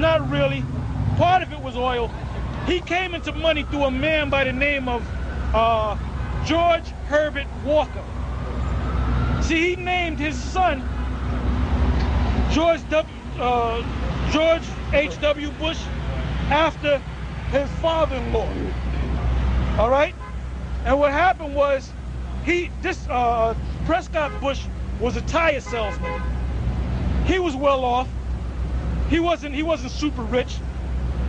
not really. Part of it was oil. He came into money through a man by the name of George Herbert Walker. See, he named his son George H.W. Bush after his father-in-law. All right? And what happened was, Prescott Bush was a tire salesman. He was well off. He wasn't super rich,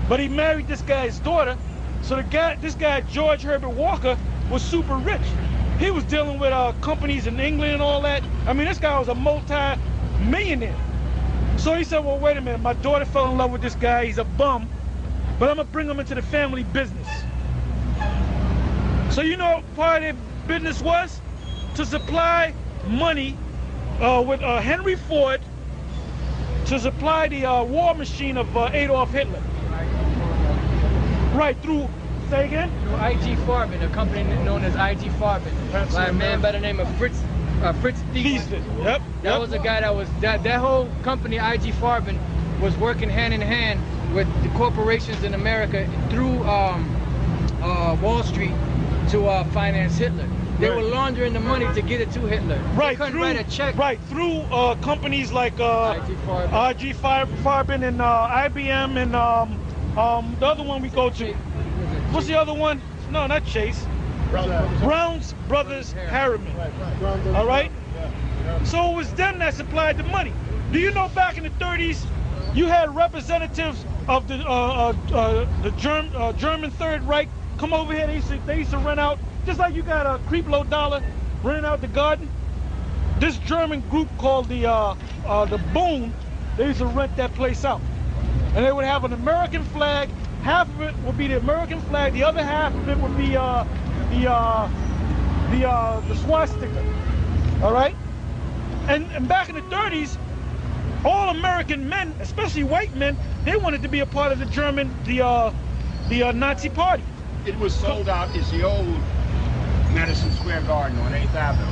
but he married this guy's daughter. So this guy George Herbert Walker was super rich. He was dealing with companies in England and all that. I mean, this guy was a multi-millionaire. So he said, well, wait a minute, my daughter fell in love with this guy. He's a bum, but I'm gonna bring him into the family business. So you know what part of their business was? To supply money with Henry Ford to supply the war machine of Adolf Hitler. Right, through, say again? Through I.G. Farben, a company known as I.G. Farben, by a man by the name of Fritz Thiesman. Yep. That was a guy that was, that whole company, I.G. Farben, was working hand in hand with the corporations in America through Wall Street to finance Hitler. They were laundering the money to get it to Hitler. Right, they couldn't write a check. Right, through companies like I.G. Farben and IBM and the other one we go to. What's the other one? No, not Chase. Brown's Brothers Harriman. All right? So it was them that supplied the money. Do you know back in the 30s, you had representatives of the German Third Reich come over here? They used to rent out, just like you got a creep low dollar renting out the garden. This German group called the Boom, they used to rent that place out. And they would have an American flag. Half of it would be the American flag. The other half of it would be the swastika. All right. And back in the 30s, all American men, especially white men, they wanted to be a part of the Nazi Party. It was sold out as the old Madison Square Garden on 8th Avenue.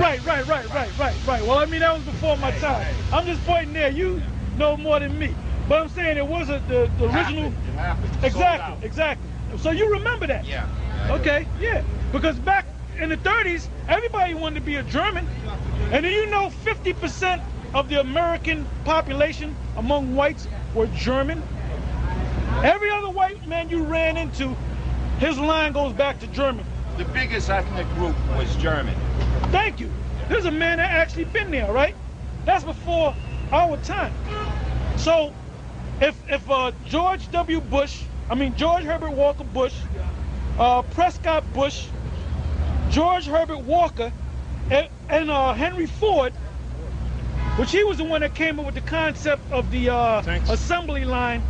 Right. Well, I mean, that was before my time. I'm just pointing there. You know more than me. But I'm saying it was the original. It happened. Exactly. So you remember that? Yeah. Okay, yeah. Because back in the 30s, everybody wanted to be a German. And do you know 50% of the American population among whites were German? Every other white man you ran into, his line goes back to German. The biggest ethnic group was German. Thank you. There's a man that actually been there, right? That's before our time. So if George Herbert Walker Bush, Prescott Bush, George Herbert Walker, and Henry Ford, which he was the one that came up with the concept of the assembly line.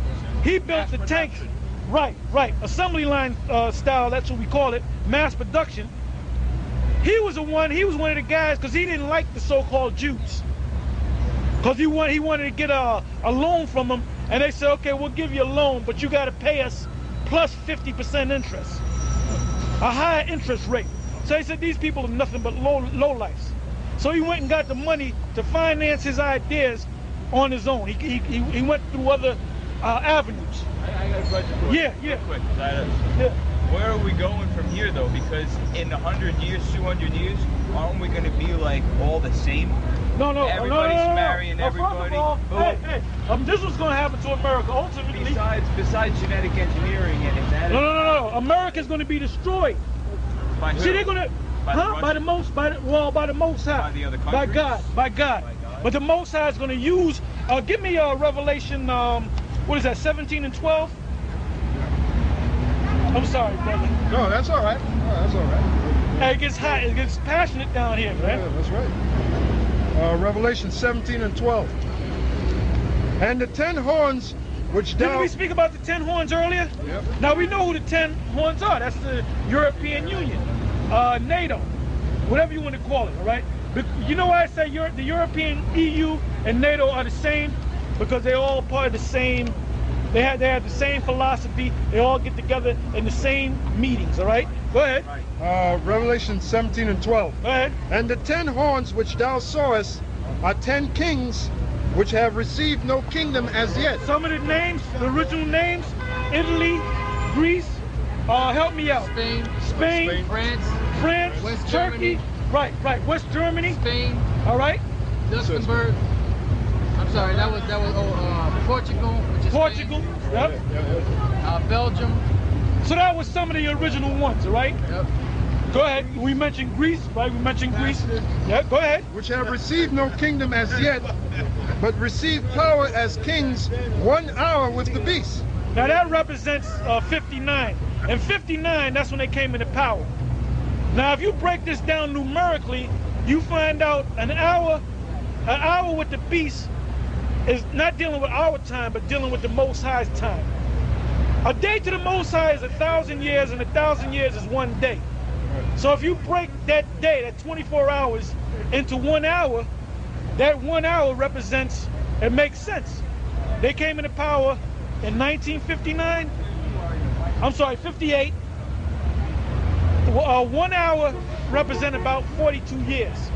He built the tanks. Right. Assembly line style, that's what we call it, mass production. He was one of the guys, because he didn't like the so-called Jews. Because he wanted to get a loan from them, and they said, okay, we'll give you a loan, but you got to pay us plus 50% interest, a higher interest rate. So he said, these people are nothing but lowlifes. So he went and got the money to finance his ideas on his own. He went through other avenues. I got a question for you. Yeah. Quick. Where are we going from here, though? Because in 100 years, 200 years, aren't we going to be like all the same? No. Everybody's marrying everybody. First of all, hey, this was going to happen to America ultimately. Besides genetic engineering and that. No. America's going to be destroyed. By who? See, they're going to, by the Most High. By the other countries? By God. But the Most High is going to use. Give me Revelation. What is that? 17 and 12. I'm sorry, brother. No, that's all right. Hey, it gets hot. It gets passionate down here, man. Yeah, that's right. Revelation 17 and 12. And the 10 horns which Didn't we speak about the 10 horns earlier? Yep. Now we know who the 10 horns are. That's the European Union, NATO, whatever you want to call it, all right? But you know why I say the European EU and NATO are the same? Because they're all part of the same, they have the same philosophy. They all get together in the same meetings, all right? Go ahead. Revelation 17 and 12. Go ahead. And the 10 horns which thou sawest are 10 kings which have received no kingdom as yet. Some of the names, the original names: Italy, Greece. Help me out. Spain, France, West Turkey. Germany. Right. West Germany. Spain, All right. Luxembourg. I'm sorry, that was Portugal, which is Portugal. Spain. Yep. Belgium. So that was some of the original ones, all right? Yep. Go ahead. We mentioned Greece, right? We mentioned Greece. Yeah, go ahead. Which have received no kingdom as yet, but received power as kings 1 hour with the beast. Now that represents 59. And 59, that's when they came into power. Now if you break this down numerically, you find out an hour with the beast is not dealing with our time, but dealing with the Most High's time. A day to the Most High is 1,000 years, and 1,000 years is 1 day. So if you break that day, that 24 hours, into 1 hour, that 1 hour represents, it makes sense. They came into power in 1959. I'm sorry, 58. 1 hour represents about 42 years.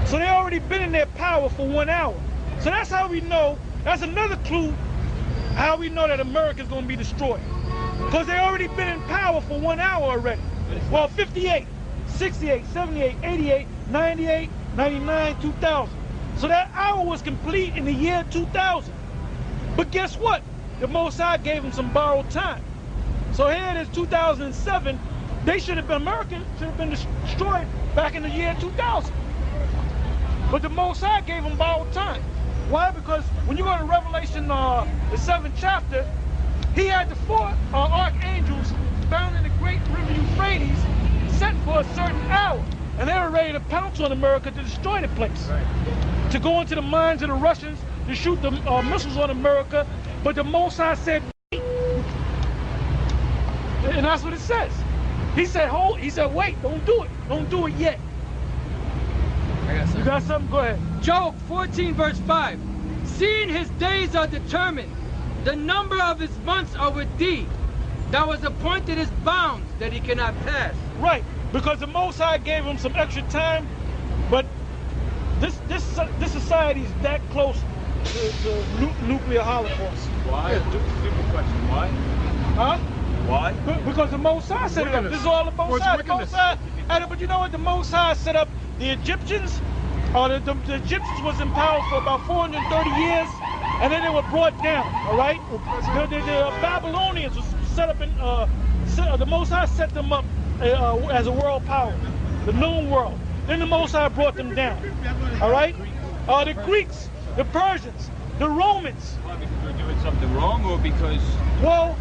So they already been in their power for 1 hour. So that's how we know, that's another clue how we know that America's gonna be destroyed. Because they already been in power for 1 hour already. Well, 58, 68, 78, 88, 98, 99, 2000. So that hour was complete in the year 2000. But guess what? The Most High gave them some borrowed time. So here it is 2007. They should have been, America should have been destroyed back in the year 2000. But the Most High gave them borrowed time. Why? Because when you go to Revelation, the 7th chapter, he had the 4 archangels bound in the great river Euphrates, set for a certain hour. And they were ready to pounce on America to destroy the place. To go into the minds of the Russians, to shoot the missiles on America. But the Most High said, wait. And that's what it says. He said, hold, he said, wait, don't do it. Don't do it yet. You got something? Go ahead. Job 14 verse 5. Seeing his days are determined, the number of his months are with thee. That was appointed his bounds that he cannot pass. Right, because the Most High gave him some extra time, but this society is that close to nuclear holocaust. Why? Stupid question. Why? Huh? Why? Because the Most High set it up. This is all the Most High. The Most High had it, but you know what? The Most High set up the Egyptians. The Egyptians was in power for about 430 years, and then they were brought down. All right. The Babylonians was set up in. The Most High set them up as a world power, the known world. Then the Most High brought them down. All right. The Greeks, the Persians, the Romans. Why? Because we're doing something wrong, or because? Well,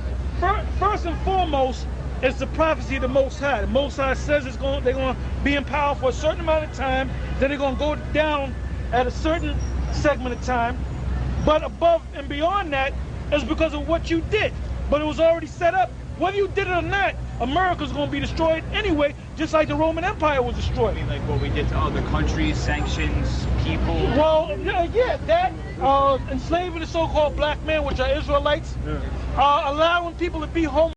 first and foremost, it's the prophecy of the Most High. The Most High says they're going to be in power for a certain amount of time, then they're going to go down at a certain segment of time. But above and beyond that is because of what you did. But it was already set up. Whether you did it or not, America's going to be destroyed anyway, just like the Roman Empire was destroyed. I mean, like what we did to other countries, sanctions, people. Well, yeah, that, enslaving the so-called black men, which are Israelites, allowing people to be homeless.